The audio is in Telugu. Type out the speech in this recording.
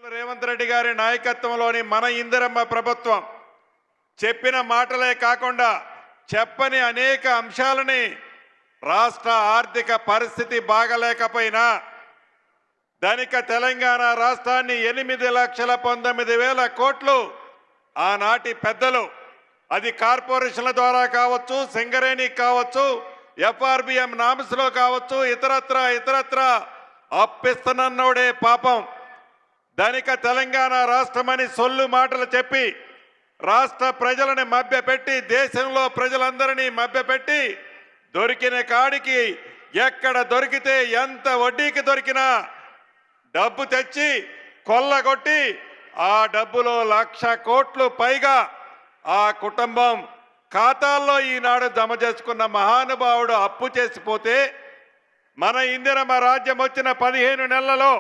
రేవంత్ రెడ్డి గారి నాయకత్వంలోని మన ఇందిరమ్మ ప్రభుత్వం చెప్పిన మాటలే కాకుండా చెప్పని అనేక అంశాలని రాష్ట్ర ఆర్థిక పరిస్థితి బాగలేకపోయినా ధనిక తెలంగాణ రాష్ట్రాన్ని 8,19,000 కోట్లు ఆనాటి పెద్దలు అది కార్పొరేషన్ల ద్వారా కావచ్చు, సింగరేణి కావచ్చు, ఎఫ్ఆర్బిఎం నామ్స్లో కావచ్చు, ఇతరత్ర అప్పిస్తున్నోడే పాపం ధనిక తెలంగాణ రాష్ట్రమని సొల్లు మాటలు చెప్పి రాష్ట్ర ప్రజలను మభ్యపెట్టి దేశంలో ప్రజలందరినీ మభ్యపెట్టి దొరికిన కాడికి ఎక్కడ దొరికితే ఎంత వడ్డీకి దొరికినా డబ్బు తెచ్చి కొల్లగొట్టి ఆ డబ్బులో 1,00,000 కోట్లు పైగా ఆ కుటుంబం ఖాతాల్లో ఈనాడు జమ చేసుకున్న మహానుభావుడు అప్పు చేసిపోతే మన ఇందిరమ్మ రాజ్యం వచ్చిన 15 నెలలలో